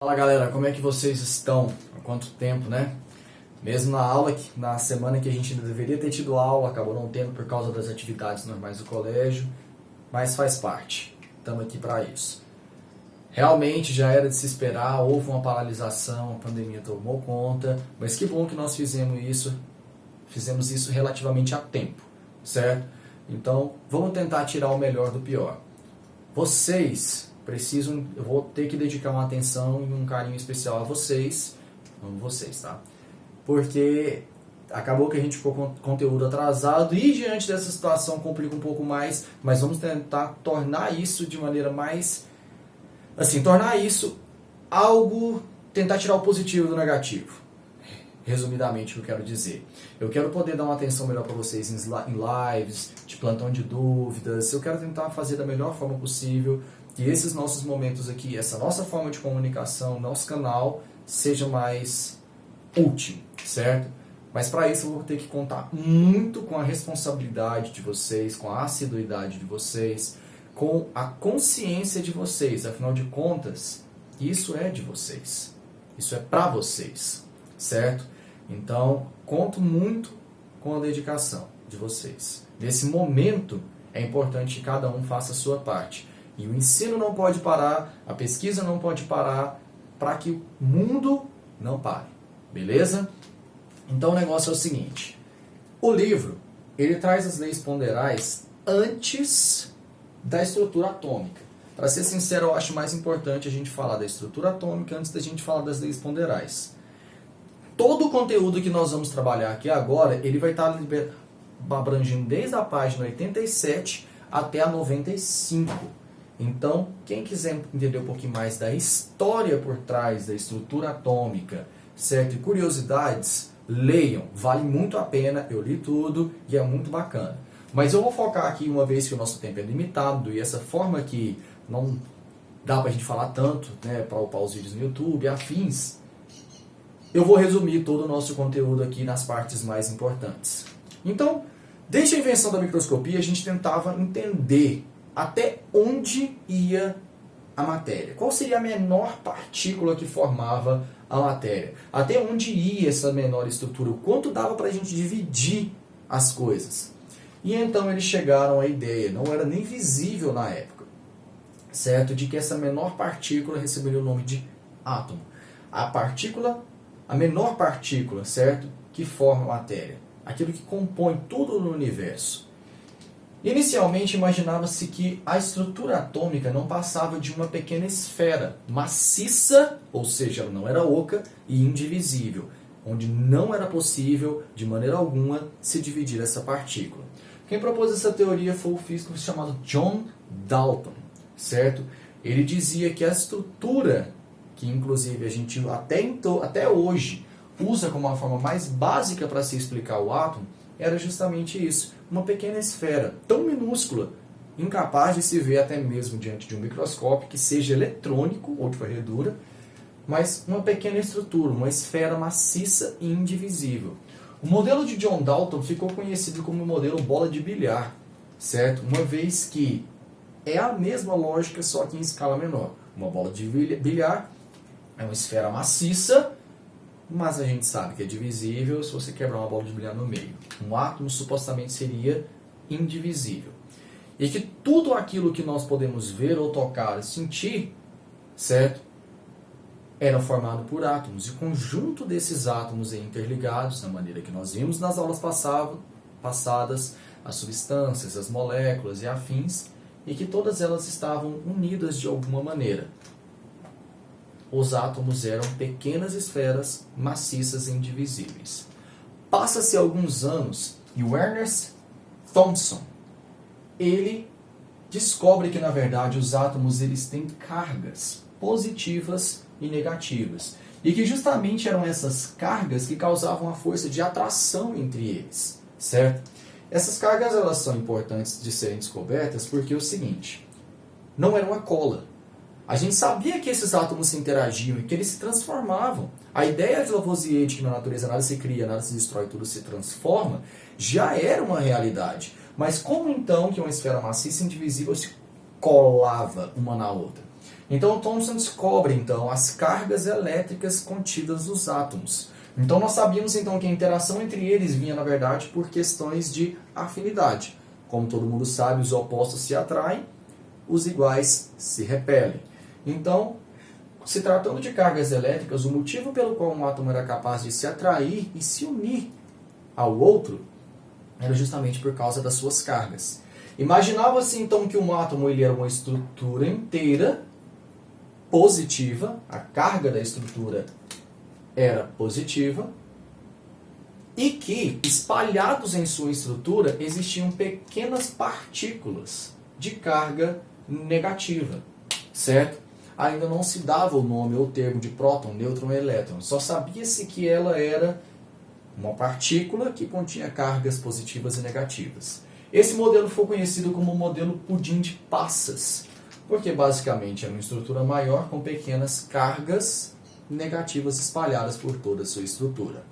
Fala galera, como é que vocês estão? Há quanto tempo, né? Mesmo na aula, na semana que a gente ainda deveria ter tido aula, acabou não tendo por causa das atividades normais do colégio, mas faz parte, estamos aqui para isso. Realmente já era de se esperar, houve uma paralisação, a pandemia tomou conta, mas que bom que nós fizemos isso relativamente a tempo, certo? Então, vamos tentar tirar o melhor do pior. Eu vou ter que dedicar uma atenção e um carinho especial a vocês, amo vocês, tá? Porque acabou que a gente ficou com conteúdo atrasado e diante dessa situação complica um pouco mais, mas vamos tentar tornar isso de maneira mais, tornar isso algo, tentar tirar o positivo do negativo. Resumidamente, o que eu quero dizer. Eu quero poder dar uma atenção melhor para vocês em lives, de plantão de dúvidas. Eu quero tentar fazer da melhor forma possível que esses nossos momentos aqui, essa nossa forma de comunicação, nosso canal, seja mais útil, certo? Mas para isso eu vou ter que contar muito com a responsabilidade de vocês, com a assiduidade de vocês, com a consciência de vocês. Afinal de contas, isso é de vocês. Isso é para vocês, certo? Então, conto muito com a dedicação de vocês. Nesse momento, é importante que cada um faça a sua parte. E o ensino não pode parar, a pesquisa não pode parar, para que o mundo não pare. Beleza? Então o negócio é o seguinte. O livro, ele traz as leis ponderais antes da estrutura atômica. Para ser sincero, eu acho mais importante a gente falar da estrutura atômica antes da gente falar das leis ponderais. Todo o conteúdo que nós vamos trabalhar aqui agora, ele vai estar abrangendo desde a página 87 até a 95. Então, quem quiser entender um pouquinho mais da história por trás da estrutura atômica, certo? E curiosidades, leiam, vale muito a pena, eu li tudo e é muito bacana. Mas eu vou focar aqui, uma vez que o nosso tempo é limitado e essa forma que não dá pra gente falar tanto, né, para upar os vídeos no YouTube, afins, eu vou resumir todo o nosso conteúdo aqui nas partes mais importantes. Então, desde a invenção da microscopia, a gente tentava entender até onde ia a matéria. Qual seria a menor partícula que formava a matéria? Até onde ia essa menor estrutura? O quanto dava para a gente dividir as coisas? E então eles chegaram à ideia, não era nem visível na época, certo? De que essa menor partícula receberia o nome de átomo. A menor partícula, certo? Que forma a matéria. Aquilo que compõe tudo no universo. Inicialmente imaginava-se que a estrutura atômica não passava de uma pequena esfera maciça, ou seja, ela não era oca e indivisível, onde não era possível, de maneira alguma, se dividir essa partícula. Quem propôs essa teoria foi o físico chamado John Dalton, certo? Ele dizia que a estrutura, que inclusive a gente até hoje usa como a forma mais básica para se explicar o átomo, era justamente isso, uma pequena esfera tão minúscula, incapaz de se ver até mesmo diante de um microscópio que seja eletrônico ou de varredura, mas uma pequena estrutura, uma esfera maciça e indivisível. O modelo de John Dalton ficou conhecido como o modelo bola de bilhar, certo? Uma vez que é a mesma lógica, só que em escala menor. Uma bola de bilhar é uma esfera maciça, mas a gente sabe que é divisível se você quebrar uma bola de bilhar no meio. Um átomo supostamente seria indivisível. E que tudo aquilo que nós podemos ver ou tocar e sentir, certo? Era formado por átomos. E o conjunto desses átomos interligados, da maneira que nós vimos nas aulas passadas, as substâncias, as moléculas e afins, e que todas elas estavam unidas de alguma maneira. Os átomos eram pequenas esferas maciças e indivisíveis. Passa-se alguns anos e o Ernest Thompson, ele descobre que na verdade os átomos eles têm cargas positivas e negativas. E que justamente eram essas cargas que causavam a força de atração entre eles, certo? Essas cargas elas são importantes de serem descobertas porque é o seguinte, não era uma cola. A gente sabia que esses átomos se interagiam e que eles se transformavam. A ideia de Lavoisier de que na natureza nada se cria, nada se destrói, tudo se transforma, já era uma realidade. Mas como então que uma esfera maciça e indivisível se colava uma na outra? Então Thomson descobre então as cargas elétricas contidas nos átomos. Então nós sabíamos então que a interação entre eles vinha na verdade por questões de afinidade. Como todo mundo sabe, os opostos se atraem, os iguais se repelem. Então, se tratando de cargas elétricas, o motivo pelo qual um átomo era capaz de se atrair e se unir ao outro era justamente por causa das suas cargas. Imaginava-se então que um átomo ele era uma estrutura inteira positiva, a carga da estrutura era positiva, e que, espalhados em sua estrutura, existiam pequenas partículas de carga negativa, certo? Ainda não se dava o nome ou termo de próton, nêutron e elétron, só sabia-se que ela era uma partícula que continha cargas positivas e negativas. Esse modelo foi conhecido como o modelo pudim de passas, porque basicamente era uma estrutura maior com pequenas cargas negativas espalhadas por toda a sua estrutura.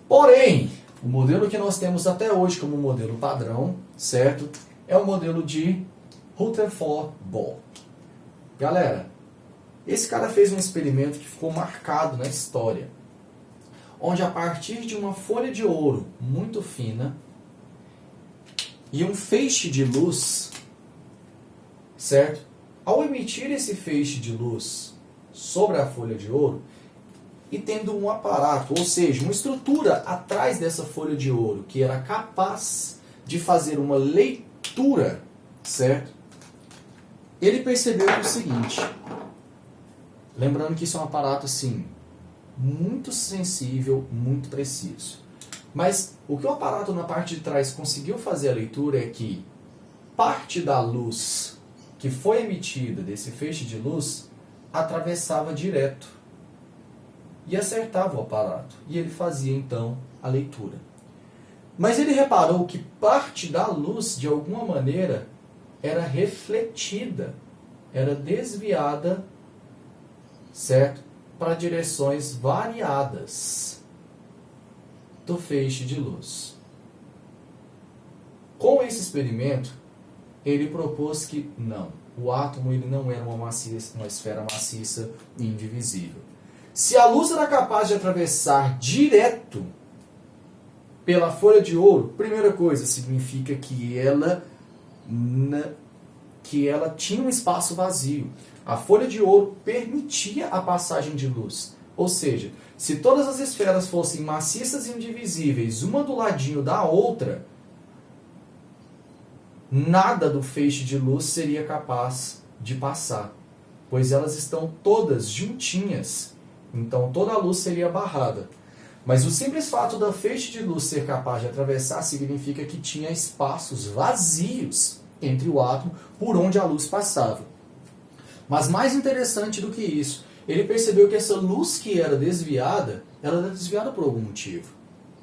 Porém, o modelo que nós temos até hoje como modelo padrão, certo? É o modelo de Rutherford-Bohr. Galera, esse cara fez um experimento que ficou marcado na história, onde a partir de uma folha de ouro muito fina e um feixe de luz, certo? Ao emitir esse feixe de luz sobre a folha de ouro e tendo um aparato, ou seja, uma estrutura atrás dessa folha de ouro que era capaz de fazer uma leitura, certo? Ele percebeu que o seguinte, lembrando que isso é um aparato assim, muito sensível, muito preciso. Mas o que o aparato na parte de trás conseguiu fazer a leitura é que parte da luz que foi emitida desse feixe de luz atravessava direto e acertava o aparato. E ele fazia então a leitura. Mas ele reparou que parte da luz, de alguma maneira, era refletida, era desviada, certo? Para direções variadas do feixe de luz. Com esse experimento, ele propôs que não, o átomo ele não era uma esfera maciça e indivisível. Se a luz era capaz de atravessar direto pela folha de ouro, primeira coisa, significa que ela tinha um espaço vazio. A folha de ouro permitia a passagem de luz. Ou seja, se todas as esferas fossem maciças e indivisíveis, uma do ladinho da outra, nada do feixe de luz seria capaz de passar, pois elas estão todas juntinhas. Então toda a luz seria barrada. Mas o simples fato do feixe de luz ser capaz de atravessar significa que tinha espaços vazios entre o átomo por onde a luz passava. Mas mais interessante do que isso, ele percebeu que essa luz que era desviada por algum motivo.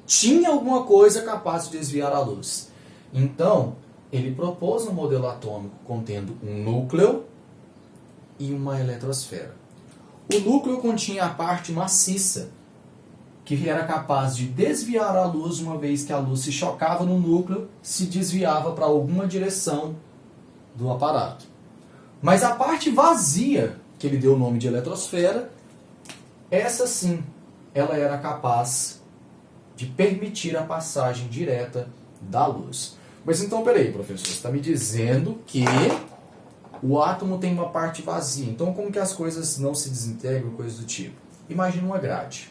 Tinha alguma coisa capaz de desviar a luz. Então, ele propôs um modelo atômico contendo um núcleo e uma eletrosfera. O núcleo continha a parte maciça, que era capaz de desviar a luz uma vez que a luz se chocava no núcleo, se desviava para alguma direção do aparato. Mas a parte vazia, que ele deu o nome de eletrosfera, essa sim, ela era capaz de permitir a passagem direta da luz. Mas então, peraí, professor, você está me dizendo que o átomo tem uma parte vazia. Então, como que as coisas não se desintegram, coisas do tipo? Imagina uma grade.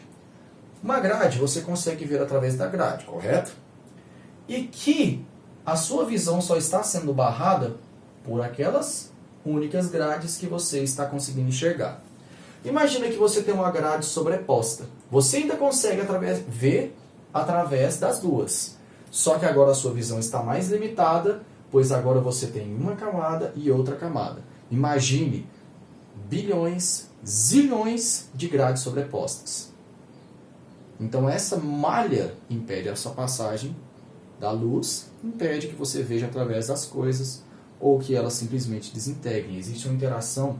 Uma grade você consegue ver através da grade, correto? E que a sua visão só está sendo barrada por aquelas únicas grades que você está conseguindo enxergar. Imagina que você tem uma grade sobreposta. Você ainda consegue ver através das duas. Só que agora a sua visão está mais limitada, pois agora você tem uma camada e outra camada. Imagine bilhões, zilhões de grades sobrepostas. Então essa malha impede a sua passagem da luz, impede que você veja através das coisas ou que elas simplesmente desintegrem. Existe uma interação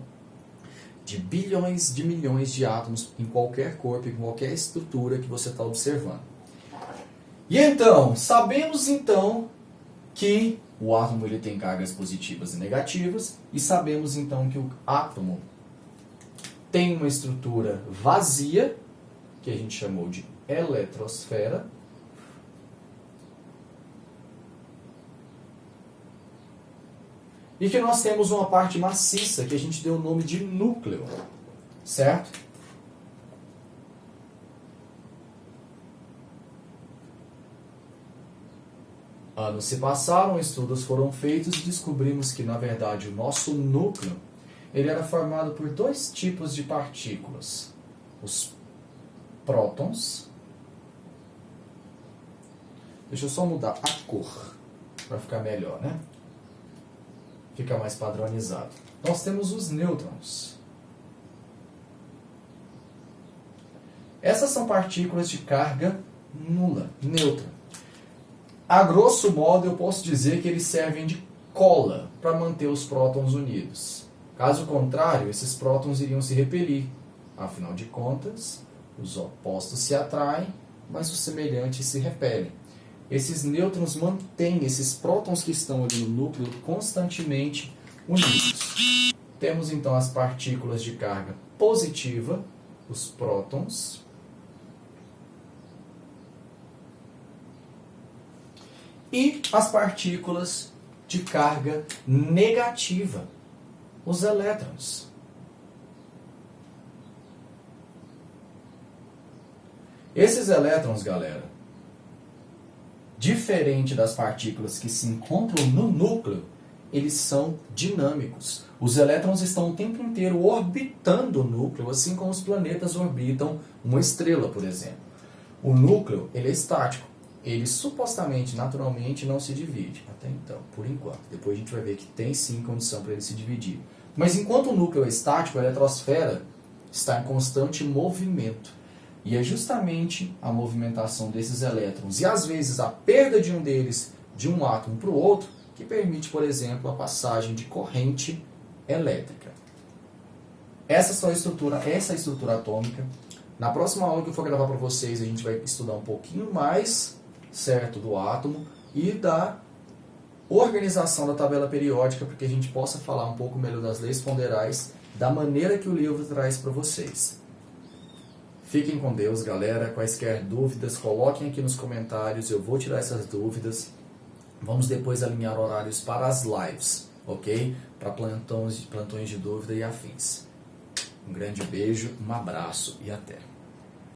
de bilhões de milhões de átomos em qualquer corpo, em qualquer estrutura que você está observando. E então, sabemos então que O átomo ele tem cargas positivas e negativas, e sabemos então que o átomo tem uma estrutura vazia, que a gente chamou de eletrosfera, e que nós temos uma parte maciça, que a gente deu o nome de núcleo, certo? Anos se passaram, estudos foram feitos e descobrimos que, na verdade, o nosso núcleo ele era formado por dois tipos de partículas. Os prótons. Deixa eu só mudar a cor para ficar melhor, né? Fica mais padronizado. Nós temos os nêutrons. Essas são partículas de carga nula, neutra. A grosso modo, eu posso dizer que eles servem de cola para manter os prótons unidos. Caso contrário, esses prótons iriam se repelir. Afinal de contas, os opostos se atraem, mas os semelhantes se repelem. Esses nêutrons mantêm esses prótons que estão ali no núcleo constantemente unidos. Temos então as partículas de carga positiva, os prótons, e as partículas de carga negativa, os elétrons. Esses elétrons, galera, diferente das partículas que se encontram no núcleo, eles são dinâmicos. Os elétrons estão o tempo inteiro orbitando o núcleo, assim como os planetas orbitam uma estrela, por exemplo. O núcleo ele é estático. Ele supostamente, naturalmente, não se divide. Até então, por enquanto. Depois a gente vai ver que tem sim condição para ele se dividir. Mas enquanto o núcleo é estático, a eletrosfera está em constante movimento. E é justamente a movimentação desses elétrons e às vezes a perda de um deles de um átomo para o outro que permite, por exemplo, a passagem de corrente elétrica. Essa é a estrutura atômica. Na próxima aula que eu for gravar para vocês, a gente vai estudar um pouquinho mais, certo, do átomo e da organização da tabela periódica, para que a gente possa falar um pouco melhor das leis ponderais, da maneira que o livro traz para vocês. Fiquem com Deus, galera. Quaisquer dúvidas, coloquem aqui nos comentários. Eu vou tirar essas dúvidas. Vamos depois alinhar horários para as lives, ok? Para plantões de dúvida e afins. Um grande beijo, um abraço e até.